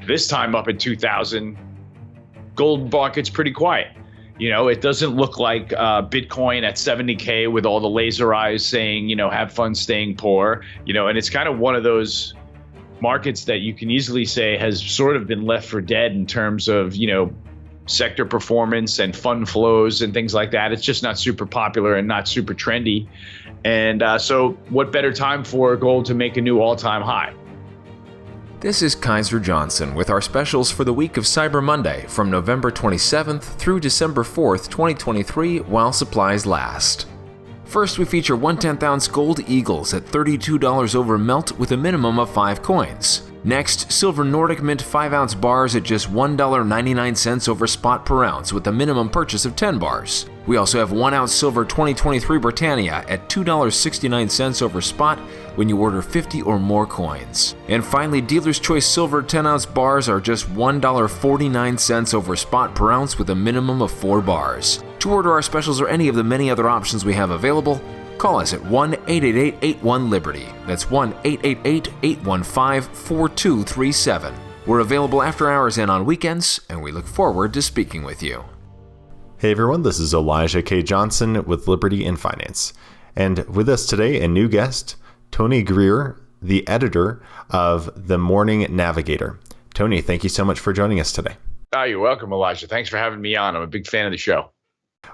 This time up at 2000, gold market's pretty quiet. It doesn't look like Bitcoin at 70K with all the laser eyes saying, have fun staying poor, and it's kind of one of those markets that you can easily say has sort of been left for dead in terms of, sector performance and fund flows and things like that. It's just not super popular and not super trendy. And so what better time for gold to make a new all-time high? This is Kaiser Johnson with our specials for the week of Cyber Monday from November 27th through December 4th, 2023, while supplies last. First, we feature 1/10 ounce gold eagles at $32 over melt with a minimum of 5 coins. Next, silver Nordic Mint 5-ounce bars at just $1.99 over spot per ounce with a minimum purchase of 10 bars. We also have 1-ounce silver 2023 Britannia at $2.69 over spot when you order 50 or more coins. And finally, Dealer's Choice silver 10-ounce bars are just $1.49 over spot per ounce with a minimum of 4 bars. To order our specials or any of the many other options we have available, call us at 1-888-81-LIBERTY. That's 1-888-815-4237. We're available after hours and on weekends, and we look forward to speaking with you. Hey everyone, this is Elijah K. Johnson with Liberty in Finance. And with us today, a new guest, Tony Greer, the editor of The Morning Navigator. Tony, thank you so much for joining us today. Oh, you're welcome, Elijah. Thanks for having me on. I'm a big fan of the show.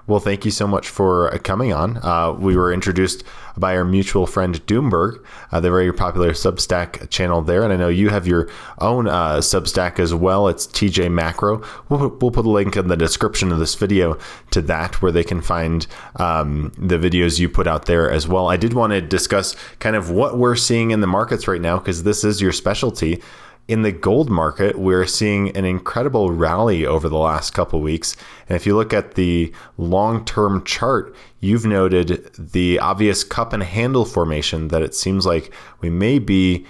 Well, thank you so much for coming on. We were introduced by our mutual friend Doomberg, the very popular Substack channel there. And I know you have your own Substack as well. It's TJ Macro. We'll put a link in the description of this video to that, where they can find the videos you put out there as well. I did want to discuss kind of what we're seeing in the markets right now, because this is your specialty. In the gold market, we're seeing an incredible rally over the last couple of weeks. And if you look at the long-term chart, you've noted the obvious cup and handle formation that it seems like we may be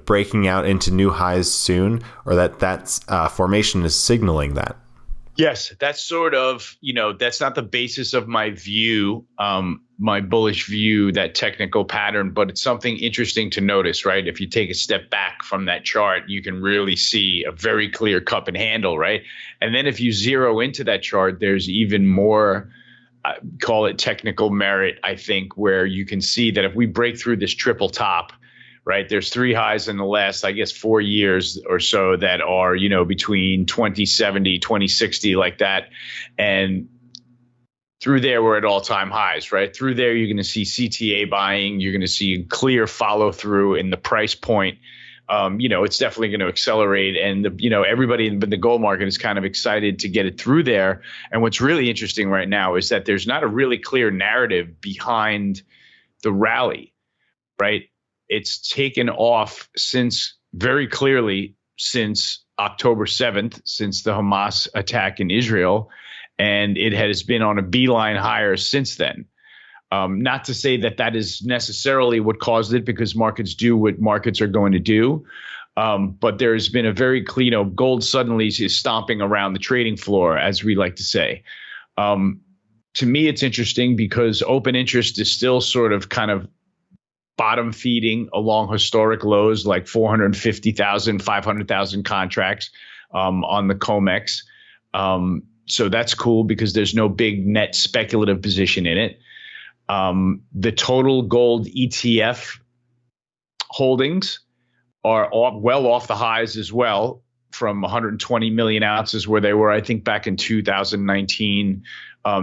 breaking out into new highs soon, or that formation is signaling that. Yes, that's sort of, that's not the basis of my view, my bullish view, that technical pattern, but it's something interesting to notice, right? If you take a step back from that chart, you can really see a very clear cup and handle, right? And then if you zero into that chart, there's even more, call it technical merit, I think, where you can see that if we break through this triple top, right, there's 3 highs in the last, 4 years or so that are, between 2070, 2060, like that. And through there, we're at all-time highs, right? Through there, you're going to see CTA buying. You're going to see clear follow-through in the price point. It's definitely going to accelerate. And, everybody in the gold market is kind of excited to get it through there. And what's really interesting right now is that there's not a really clear narrative behind the rally, right? It's taken off very clearly since October 7th, since the Hamas attack in Israel, and it has been on a beeline higher since then. Not to say that is necessarily what caused it, because markets do what markets are going to do. But there's been a very clean, gold suddenly is stomping around the trading floor, as we like to say. To me, it's interesting because open interest is still sort of kind of bottom feeding along historic lows, like 450,000, 500,000 contracts on the COMEX. So that's cool because there's no big net speculative position in it. The total gold ETF holdings are well off the highs as well, from 120 million ounces where they were, I think, back in 2019.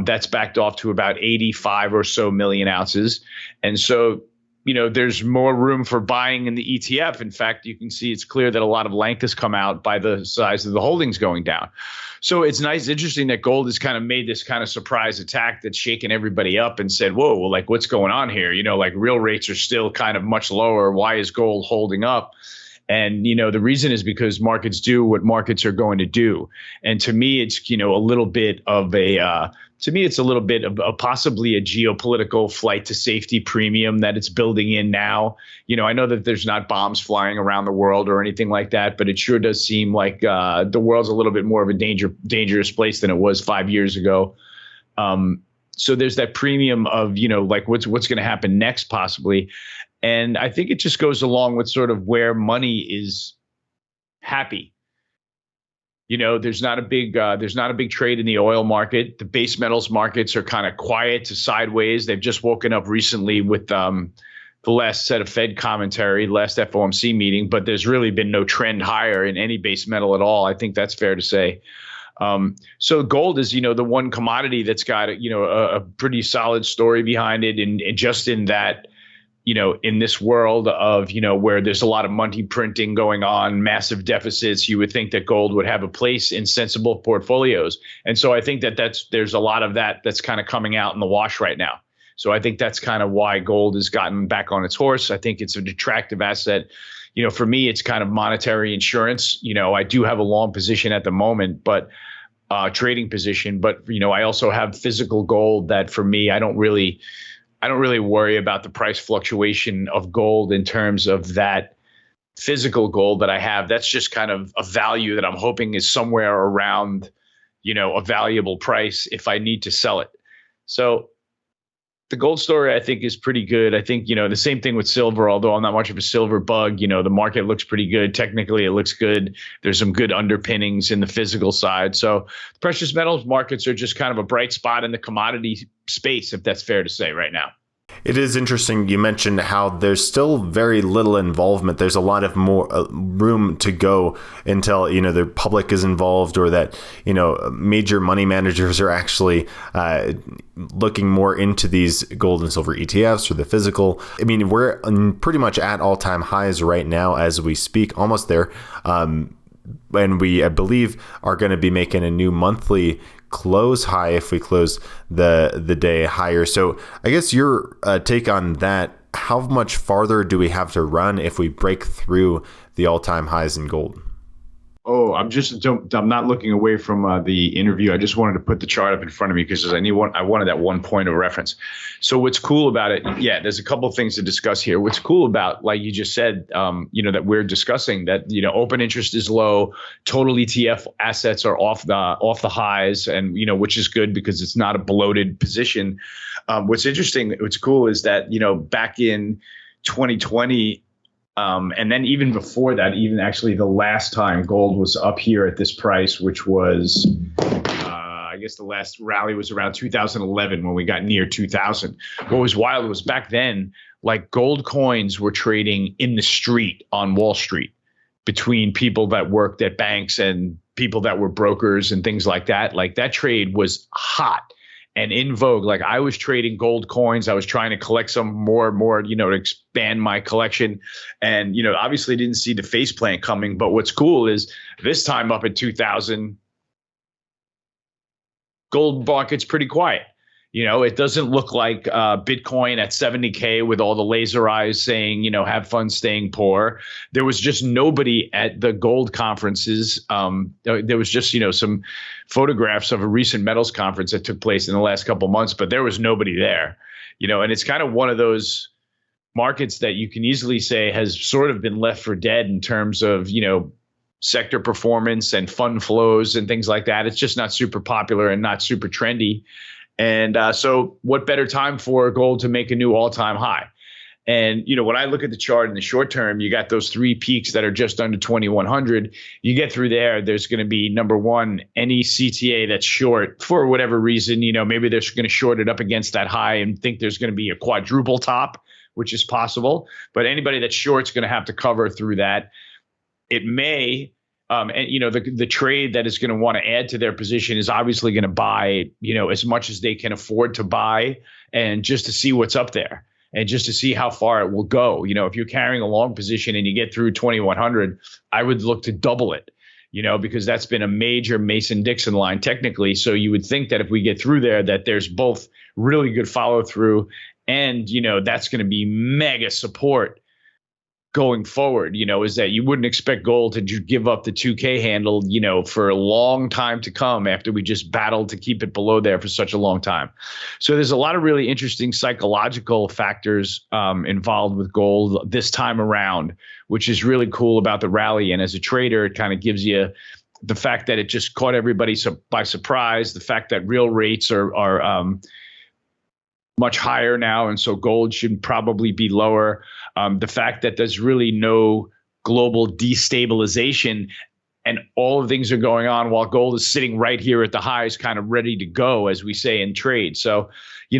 That's backed off to about 85 or so million ounces. And so, there's more room for buying in the ETF. In fact, you can see it's clear that a lot of length has come out by the size of the holdings going down. So it's interesting that gold has kind of made this kind of surprise attack that's shaken everybody up and said, whoa, well, what's going on here? Real rates are still kind of much lower. Why is gold holding up? And, the reason is because markets do what markets are going to do. And to me, it's, a little bit of possibly a geopolitical flight to safety premium that it's building in now. I know that there's not bombs flying around the world or anything like that, but it sure does seem like the world's a little bit more of a dangerous place than it was 5 years ago. So there's that premium of, what's going to happen next possibly. And I think it just goes along with sort of where money is happy. There's not a big trade in the oil market. The base metals markets are kind of quiet to sideways. They've just woken up recently with the last set of Fed commentary, last FOMC meeting, but there's really been no trend higher in any base metal at all. I think that's fair to say. So gold is, the one commodity that's got, a pretty solid story behind it. And just in that, in this world of, where there's a lot of money printing going on, massive deficits, you would think that gold would have a place in sensible portfolios. And so I think that there's a lot of that's kind of coming out in the wash right now. So I think that's kind of why gold has gotten back on its horse. I think it's an attractive asset. For me, it's kind of monetary insurance. I do have a long position at the moment, but trading position. But, I also have physical gold that for me, I don't really worry about the price fluctuation of gold in terms of that physical gold that I have. That's just kind of a value that I'm hoping is somewhere around, a valuable price if I need to sell it. So the gold story, I think, is pretty good. I think, the same thing with silver, although I'm not much of a silver bug, the market looks pretty good. Technically, it looks good. There's some good underpinnings in the physical side. So the precious metals markets are just kind of a bright spot in the commodity space, if that's fair to say right now. It is interesting. You mentioned how there's still very little involvement. There's a lot of more room to go until, the public is involved, or that, major money managers are actually looking more into these gold and silver ETFs or the physical. I mean, we're pretty much at all-time highs right now as we speak, almost there. And we, I believe, are going to be making a new monthly close high if we close the day higher. So I guess your take on that, how much farther do we have to run if we break through the all-time highs in gold? Oh, I'm not looking away from the interview. I just wanted to put the chart up in front of me because I wanted that one point of reference. So what's cool about it? Yeah, there's a couple of things to discuss here. What's cool about, like you just said, that we're discussing that, open interest is low, total ETF assets are off the highs, and which is good because it's not a bloated position. What's interesting, what's cool is that back in 2020. And then even before that, even actually the last time gold was up here at this price, which was, I guess the last rally was around 2011 when we got near 2000. What was wild was back then, like gold coins were trading in the street on Wall Street between people that worked at banks and people that were brokers and things like that. Like that trade was hot and in vogue. Like I was trading gold coins. I was trying to collect some more, to expand my collection. And, obviously didn't see the faceplant coming. But what's cool is this time up in 2000, gold market's pretty quiet. It doesn't look like Bitcoin at 70K with all the laser eyes saying, have fun staying poor. There was just nobody at the gold conferences. There was just, some photographs of a recent metals conference that took place in the last couple of months, but there was nobody there, and it's kind of one of those markets that you can easily say has sort of been left for dead in terms of, sector performance and fund flows and things like that. It's just not super popular and not super trendy. And so what better time for gold to make a new all-time high? And, when I look at the chart in the short term, you got those three peaks that are just under 2,100. You get through there's going to be, number one, any CTA that's short for whatever reason, maybe they're going to short it up against that high and think there's going to be a quadruple top, which is possible. But anybody that's short's going to have to cover through that. It may. And, the trade that is going to want to add to their position is obviously going to buy, as much as they can afford to buy, and just to see what's up there and just to see how far it will go. If you're carrying a long position and you get through 2,100, I would look to double it, because that's been a major Mason-Dixon line technically. So you would think that if we get through there, that there's both really good follow through and, that's going to be mega support going forward, is that you wouldn't expect gold to give up the 2K handle, for a long time to come after we just battled to keep it below there for such a long time. So there's a lot of really interesting psychological factors involved with gold this time around, which is really cool about the rally. And as a trader, it kind of gives you the fact that it just caught everybody by surprise, the fact that real rates are much higher now, and so gold should probably be lower. The fact that there's really no global destabilization, and all of things are going on while gold is sitting right here at the highs, kind of ready to go, as we say in trade. So,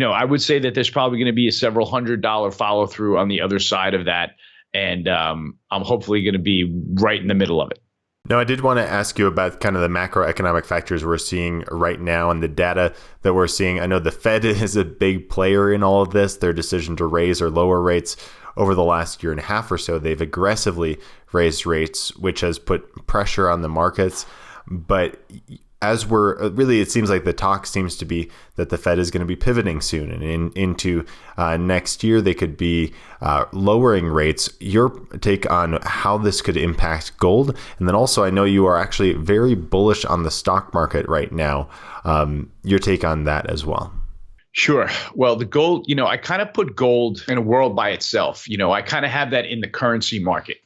I would say that there's probably going to be a several $100 follow through on the other side of that. And I'm hopefully going to be right in the middle of it. No, I did want to ask you about kind of the macroeconomic factors we're seeing right now and the data that we're seeing. I know the Fed is a big player in all of this. Their decision to raise or lower rates over the last year and a half or so, they've aggressively raised rates, which has put pressure on the markets. But as it seems like the talk seems to be that the Fed is going to be pivoting soon, and into next year they could be lowering rates. Your take on how this could impact gold, and then also I know you are actually very bullish on the stock market right now. Your take on that as well. Sure. Well, the gold, I kind of put gold in a world by itself. I kind of have that in the currency market,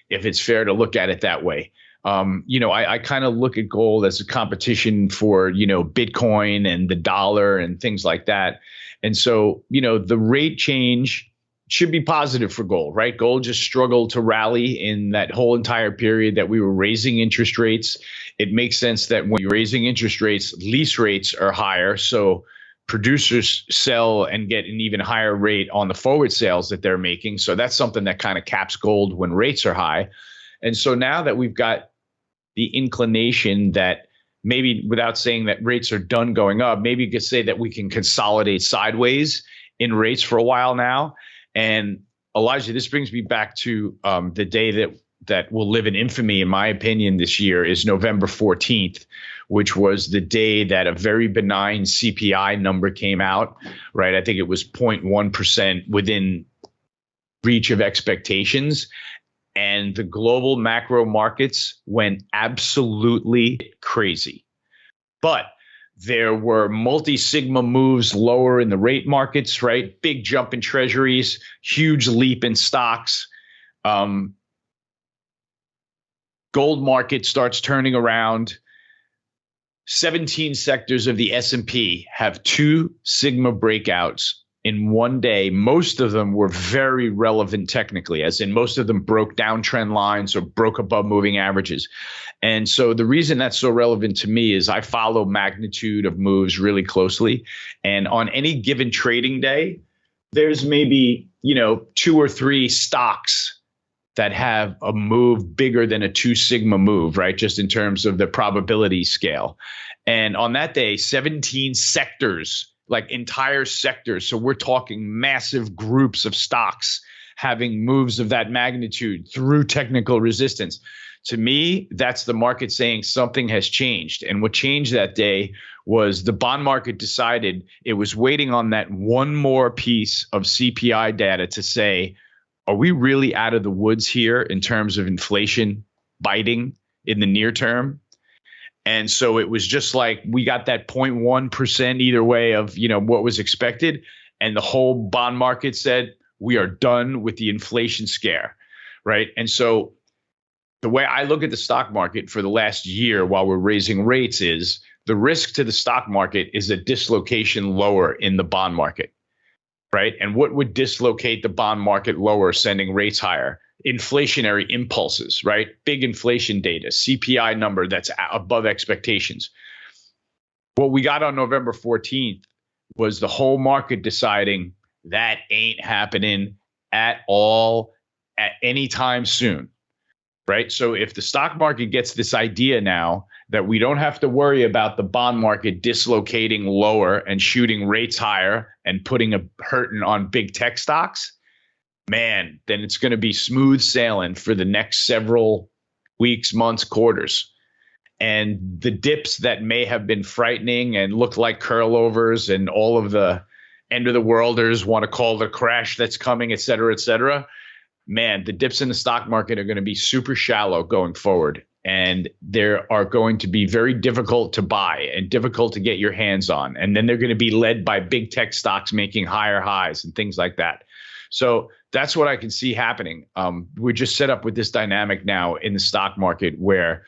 if it's fair to look at it that way. I kind of look at gold as a competition for, Bitcoin and the dollar and things like that. And so, the rate change should be positive for gold, right? Gold just struggled to rally in that whole entire period that we were raising interest rates. It makes sense that when you're raising interest rates, lease rates are higher. So producers sell and get an even higher rate on the forward sales that they're making. So that's something that kind of caps gold when rates are high. And so now that we've got the inclination that maybe, without saying that rates are done going up, maybe you could say that we can consolidate sideways in rates for a while now. And Elijah, this brings me back to the day that will live in infamy, in my opinion, this year is November 14th, which was the day that a very benign CPI number came out, right? I think it was 0.1% within reach of expectations. And the global macro markets went absolutely crazy. But there were multi-sigma moves lower in the rate markets, right? Big jump in treasuries, huge leap in stocks. Gold market starts turning around. 17 sectors of the S&P have 2 sigma breakouts in one day. Most of them were very relevant technically, as in most of them broke downtrend lines or broke above moving averages. And so the reason that's so relevant to me is I follow magnitude of moves really closely. And on any given trading day, there's maybe, 2 or 3 stocks that have a move bigger than a 2 sigma move, right? Just in terms of the probability scale. And on that day, 17 sectors, like entire sectors. So we're talking massive groups of stocks having moves of that magnitude through technical resistance. To me, that's the market saying something has changed. And what changed that day was the bond market decided it was waiting on that one more piece of CPI data to say, are we really out of the woods here in terms of inflation biting in the near term? And so it was just like we got that 0.1% either way of, what was expected. And the whole bond market said, we are done with the inflation scare, right? And so the way I look at the stock market for the last year while we're raising rates is the risk to the stock market is a dislocation lower in the bond market, right? And what would dislocate the bond market lower, sending rates higher? Inflationary impulses, right? Big inflation data, CPI number that's above expectations. What we got on November 14th was the whole market deciding that ain't happening at all at any time soon, right? So if the stock market gets this idea now that we don't have to worry about the bond market dislocating lower and shooting rates higher and putting a hurting on big tech stocks, man, then it's going to be smooth sailing for the next several weeks, months, quarters. And the dips that may have been frightening and look like curlovers and all of the end of the worlders want to call the crash that's coming, et cetera, man, the dips in the stock market are going to be super shallow going forward. And they are going to be very difficult to buy and difficult to get your hands on. And then they're going to be led by big tech stocks making higher highs and things like that. So that's what I can see happening. We're just set up with this dynamic now in the stock market where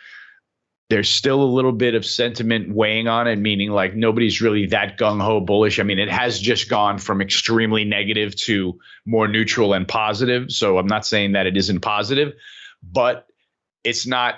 there's still a little bit of sentiment weighing on it, meaning like nobody's really that gung-ho bullish. I mean, it has just gone from extremely negative to more neutral and positive. So I'm not saying that it isn't positive, but it's not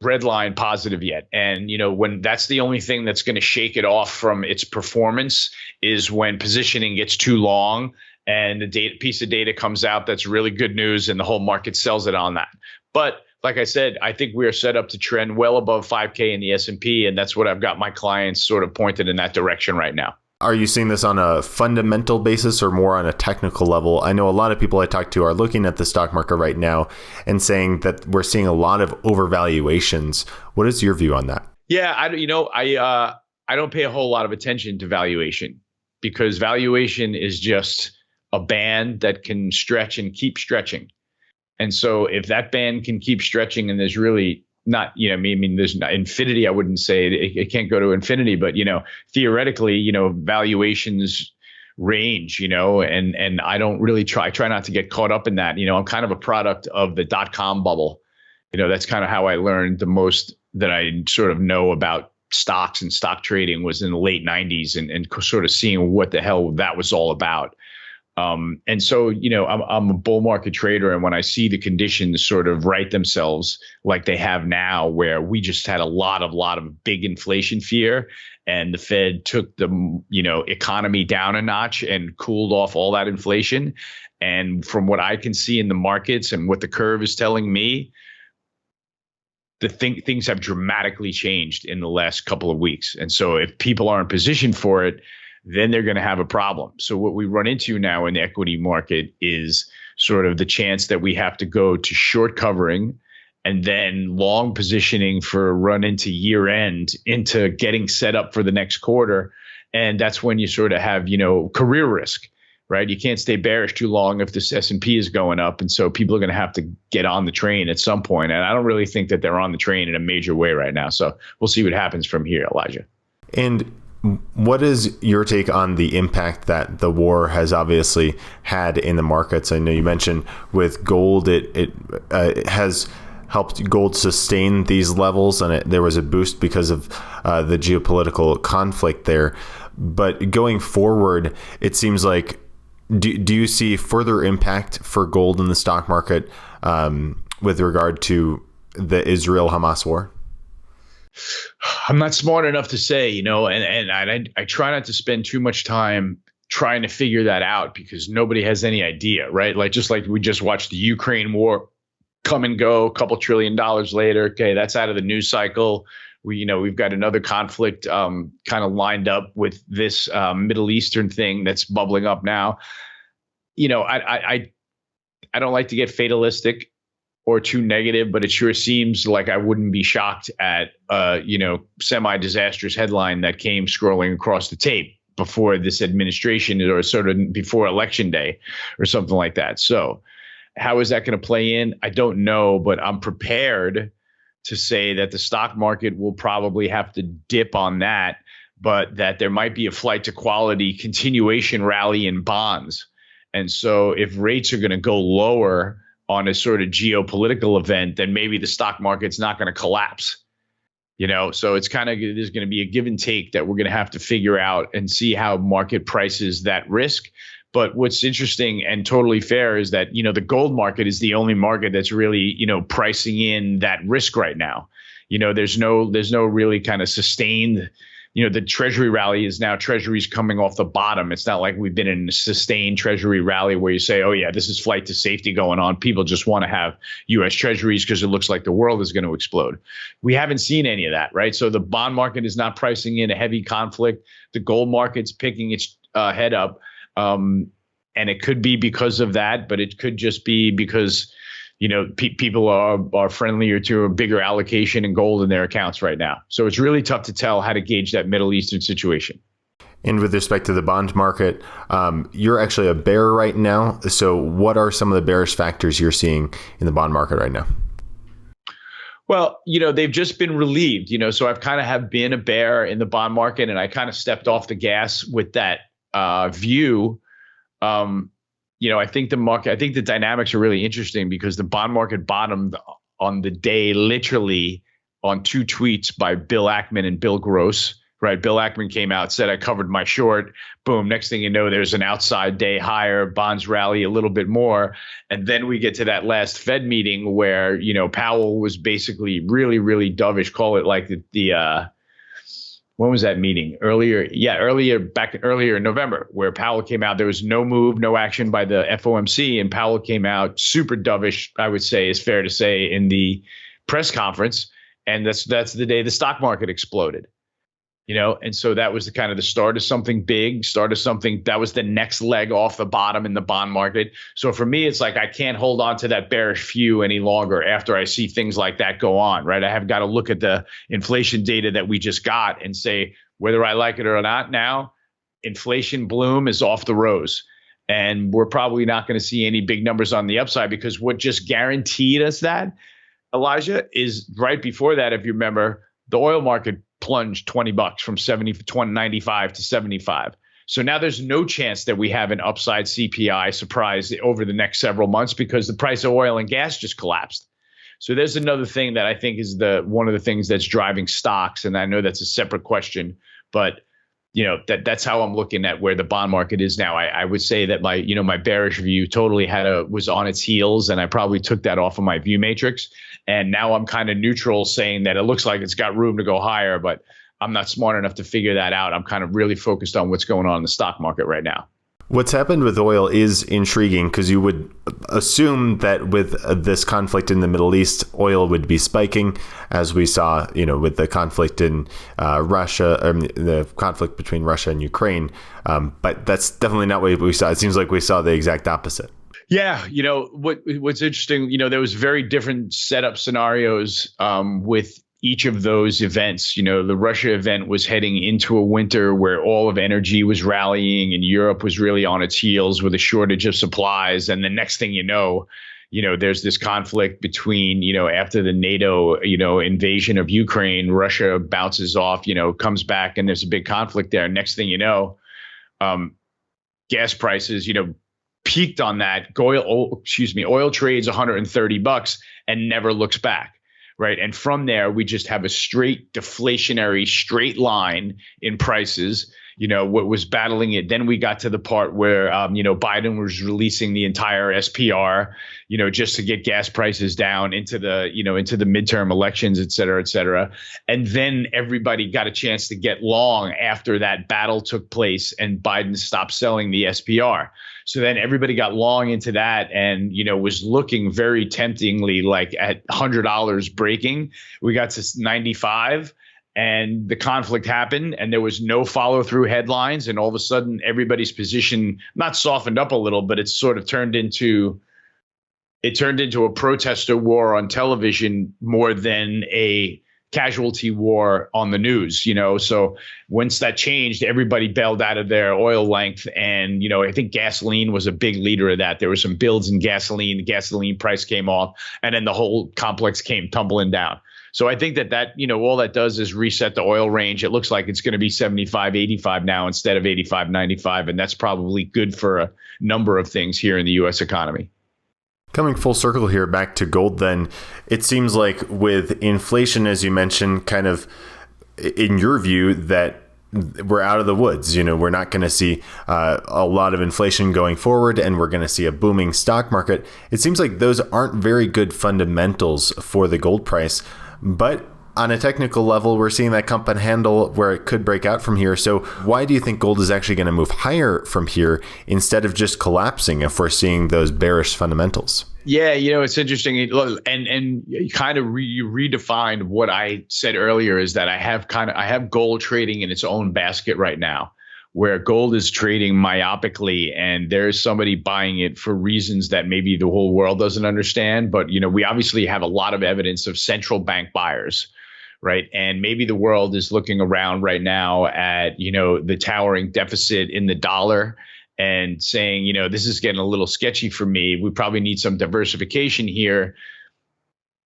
red line positive yet. And, when that's the only thing that's going to shake it off from its performance is when positioning gets too long and the piece of data comes out that's really good news and the whole market sells it on that. But like I said, I think we are set up to trend well above 5K in the S&P, and that's what I've got my clients sort of pointed in that direction right now. Are you seeing this on a fundamental basis or more on a technical level? I know a lot of people I talk to are looking at the stock market right now and saying that we're seeing a lot of overvaluations. What is your view on that? Yeah, I don't pay a whole lot of attention to valuation, because valuation is just a band that can stretch and keep stretching. And so if that band can keep stretching and there's really not, there's not infinity, I wouldn't say it can't go to infinity, but, theoretically, valuations range, and I don't really try not to get caught up in that. I'm kind of a product of the .com bubble. That's kind of how I learned the most that I sort of know about stocks and stock trading was in the late 90s and sort of seeing what the hell that was all about. And so, I'm a bull market trader. And when I see the conditions sort of right themselves like they have now, where we just had a lot of big inflation fear and the Fed took the, economy down a notch and cooled off all that inflation. And from what I can see in the markets and what the curve is telling me, things have dramatically changed in the last couple of weeks. And so if people aren't positioned for it, then they're going to have a problem. So what we run into now in the equity market is sort of the chance that we have to go to short covering and then long positioning for a run into year end, into getting set up for the next quarter. And that's when you sort of have, career risk, right? You can't stay bearish too long if this S&P is going up. And so people are going to have to get on the train at some point. And I don't really think that they're on the train in a major way right now. So we'll see what happens from here, Elijah. And what is your take on the impact that the war has obviously had in the markets? I know you mentioned with gold, it has helped gold sustain these levels, and there was a boost because of the geopolitical conflict there. But going forward, it seems like, do you see further impact for gold in the stock market with regard to the Israel-Hamas war? I'm not smart enough to say, and I try not to spend too much time trying to figure that out, because nobody has any idea, right? Just like we just watched the Ukraine war come and go, a couple $1 trillion later. Okay, that's out of the news cycle. We've got another conflict kind of lined up with this Middle Eastern thing that's bubbling up now. I don't like to get fatalistic or too negative, but it sure seems like I wouldn't be shocked at semi-disastrous headline that came scrolling across the tape before this administration or sort of before election day or something like that. So how is that going to play in? I don't know, but I'm prepared to say that the stock market will probably have to dip on that, but that there might be a flight to quality continuation rally in bonds. And so if rates are going to go lower on a sort of geopolitical event, then maybe the stock market's not going to collapse. So it's kind of, there's going to be a give and take that we're going to have to figure out and see how market prices that risk. But what's interesting and totally fair is that, the gold market is the only market that's really, pricing in that risk right now. There's no really kind of sustained, the treasury rally is now treasuries coming off the bottom. It's not like we've been in a sustained treasury rally where you say, oh yeah, this is flight to safety going on. People just want to have US treasuries because it looks like the world is going to explode. We haven't seen any of that, right? So the bond market is not pricing in a heavy conflict. The gold market's picking its head up. And it could be because of that, but it could just be because, people are friendlier to a bigger allocation in gold in their accounts right now. So it's really tough to tell how to gauge that Middle Eastern situation. And with respect to the bond market, you're actually a bear right now. So what are some of the bearish factors you're seeing in the bond market right now? Well, they've just been relieved, so I've kind of have been a bear in the bond market, and I kind of stepped off the gas with that view. I think the dynamics are really interesting because the bond market bottomed on the day, literally on two tweets by Bill Ackman and Bill Gross, right? Bill Ackman came out, said I covered my short. Boom. Next thing you know, there's an outside day higher, bonds rally a little bit more. And then we get to that last Fed meeting where, Powell was basically really, really dovish, call it like when was that meeting? Earlier in November, where Powell came out. There was no move, no action by the FOMC, and Powell came out super dovish, I would say, is fair to say, in the press conference. And that's the day the stock market exploded. And so that was the start of something big, start of something that was the next leg off the bottom in the bond market. So for me, it's like I can't hold on to that bearish view any longer after I see things like that go on, right? I have got to look at the inflation data that we just got and say whether I like it or not now, inflation bloom is off the rose. And we're probably not going to see any big numbers on the upside, because what just guaranteed us that, Elijah, is right before that, if you remember, the oil market plunged $20 from 95 to 75. So now there's no chance that we have an upside CPI surprise over the next several months, because the price of oil and gas just collapsed. So there's another thing that I think is one of the things that's driving stocks. And I know that's a separate question, but that's how I'm looking at where the bond market is now. I would say that my bearish view totally was on its heels, and I probably took that off of my view matrix. And now I'm kind of neutral, saying that it looks like it's got room to go higher, but I'm not smart enough to figure that out. I'm kind of really focused on what's going on in the stock market right now. What's happened with oil is intriguing, because you would assume that with this conflict in the Middle East, oil would be spiking, as we saw, with the conflict in Russia, the conflict between Russia and Ukraine. But that's definitely not what we saw. It seems like we saw the exact opposite. Yeah. What's interesting, there was very different setup scenarios with each of those events. The Russia event was heading into a winter where all of energy was rallying, and Europe was really on its heels with a shortage of supplies. And the next thing there's this conflict between, after the NATO, invasion of Ukraine, Russia bounces off, comes back, and there's a big conflict there. Next thing gas prices, peaked on that. Oil trades $130 and never looks back. Right. And from there, we just have a straight deflationary straight line in prices, what was battling it. Then we got to the part where, Biden was releasing the entire SPR, just to get gas prices down into the midterm elections, et cetera, et cetera. And then everybody got a chance to get long after that battle took place and Biden stopped selling the SPR. So then everybody got long into that and, was looking very temptingly like at $100 breaking. We got to 95 and the conflict happened and there was no follow through headlines. And all of a sudden, everybody's position not softened up a little, but it's sort of turned into a protester war on television more than a casualty war on the news, So once that changed, everybody bailed out of their oil length. And, I think gasoline was a big leader of that. There were some builds in gasoline. The gasoline price came off and then the whole complex came tumbling down. So I think that all that does is reset the oil range. It looks like it's going to be 75, 85 now instead of 85, 95. And that's probably good for a number of things here in the U.S. economy. Coming full circle here back to gold, then, it seems like with inflation, as you mentioned, kind of in your view, that we're out of the woods. We're not going to see a lot of inflation going forward, and we're going to see a booming stock market. It seems like those aren't very good fundamentals for the gold price. But on a technical level, we're seeing that come and handle where it could break out from here. So why do you think gold is actually going to move higher from here instead of just collapsing if we're seeing those bearish fundamentals? Yeah, it's interesting. And you kind of redefined what I said earlier, is that I have gold trading in its own basket right now, where gold is trading myopically and there's somebody buying it for reasons that maybe the whole world doesn't understand. But, we obviously have a lot of evidence of central bank buyers. Right. And maybe the world is looking around right now at, the towering deficit in the dollar and saying, this is getting a little sketchy for me. We probably need some diversification here.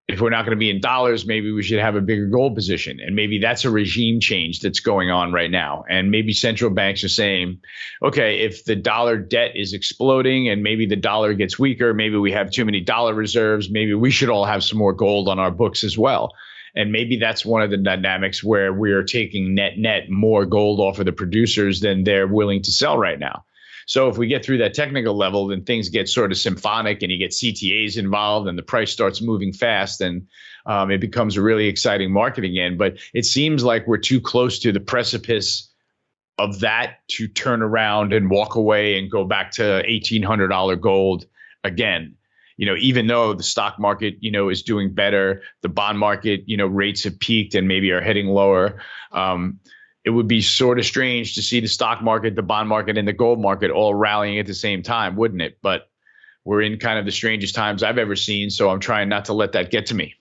If we're not going to be in dollars, maybe we should have a bigger gold position. And maybe that's a regime change that's going on right now. And maybe central banks are saying, okay, if the dollar debt is exploding and maybe the dollar gets weaker, maybe we have too many dollar reserves, maybe we should all have some more gold on our books as well. And maybe that's one of the dynamics where we're taking net more gold off of the producers than they're willing to sell right now. So if we get through that technical level, then things get sort of symphonic and you get CTAs involved and the price starts moving fast, and it becomes a really exciting market again. But it seems like we're too close to the precipice of that to turn around and walk away and go back to $1,800 gold again. Even though the stock market, is doing better, the bond market, rates have peaked and maybe are heading lower. It would be sort of strange to see the stock market, the bond market, and the gold market all rallying at the same time, wouldn't it? But we're in kind of the strangest times I've ever seen, so I'm trying not to let that get to me.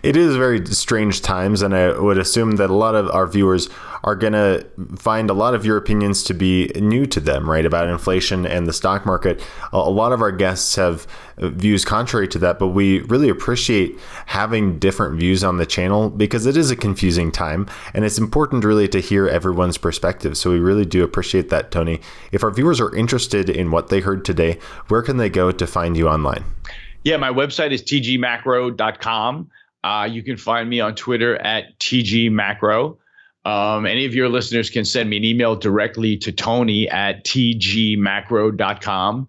It is very strange times, and I would assume that a lot of our viewers are going to find a lot of your opinions to be new to them, right, about inflation and the stock market. A lot of our guests have views contrary to that, but we really appreciate having different views on the channel because it is a confusing time, and it's important really to hear everyone's perspective. So we really do appreciate that, Tony. If our viewers are interested in what they heard today, where can they go to find you online? Yeah, my website is tgmacro.com. You can find me on Twitter at tgmacro. Any of your listeners can send me an email directly to Tony at tgmacro.com.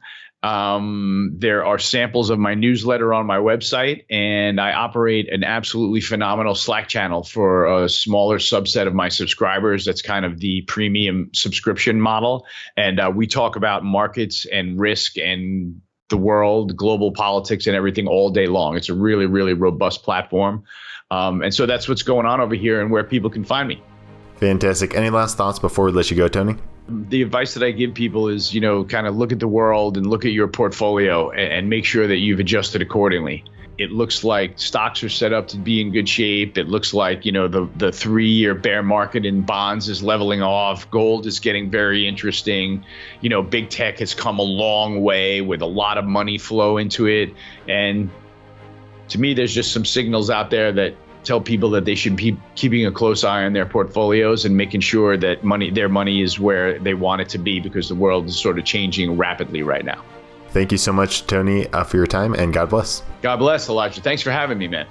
There are samples of my newsletter on my website, and I operate an absolutely phenomenal Slack channel for a smaller subset of my subscribers. That's kind of the premium subscription model. And we talk about markets and risk and the world, global politics, and everything all day long. It's a really, really robust platform. And so that's what's going on over here and where people can find me. Fantastic. Any last thoughts before we let you go, Tony? The advice that I give people is, kind of look at the world and look at your portfolio and make sure that you've adjusted accordingly. It looks like stocks are set up to be in good shape. It looks like, the 3-year bear market in bonds is leveling off. Gold is getting very interesting. Big tech has come a long way with a lot of money flow into it. And to me, there's just some signals out there that tell people that they should be keeping a close eye on their portfolios and making sure that their money is where they want it to be, because the world is sort of changing rapidly right now. Thank you so much, Tony, for your time, and God bless. God bless, Elijah. Thanks for having me, man.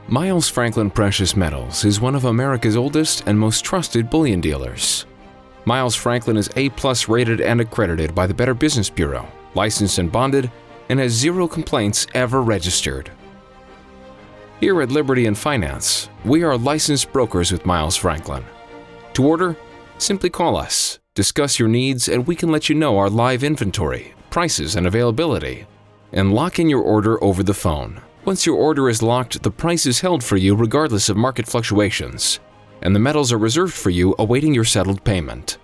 Miles Franklin Precious Metals is one of America's oldest and most trusted bullion dealers. Miles Franklin is A+ rated and accredited by the Better Business Bureau, licensed and bonded, and has 0 complaints ever registered. Here at Liberty and Finance, we are licensed brokers with Miles Franklin. To order, simply call us, discuss your needs, and we can let you know our live inventory, prices, and availability, and lock in your order over the phone. Once your order is locked, the price is held for you regardless of market fluctuations, and the metals are reserved for you awaiting your settled payment.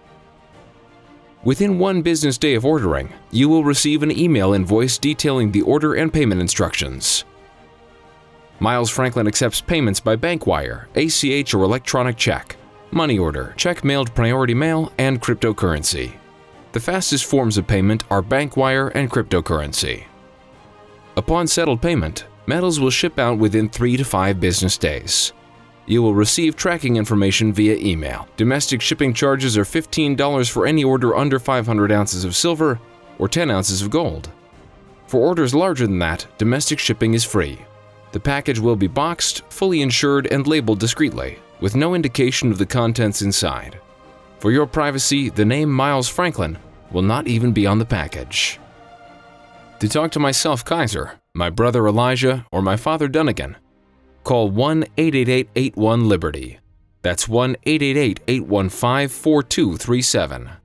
Within 1 business day of ordering, you will receive an email invoice detailing the order and payment instructions. Miles Franklin accepts payments by bank wire, ACH or electronic check, money order, check mailed priority mail, and cryptocurrency. The fastest forms of payment are bank wire and cryptocurrency. Upon settled payment, metals will ship out within 3 to 5 business days. You will receive tracking information via email. Domestic shipping charges are $15 for any order under 500 ounces of silver or 10 ounces of gold. For orders larger than that, domestic shipping is free. The package will be boxed, fully insured, and labeled discreetly, with no indication of the contents inside. For your privacy, the name Miles Franklin will not even be on the package. To talk to myself, Kaiser, my brother Elijah, or my father Dunnigan, call 1-888-81-LIBERTY. That's 1-888-815-4237.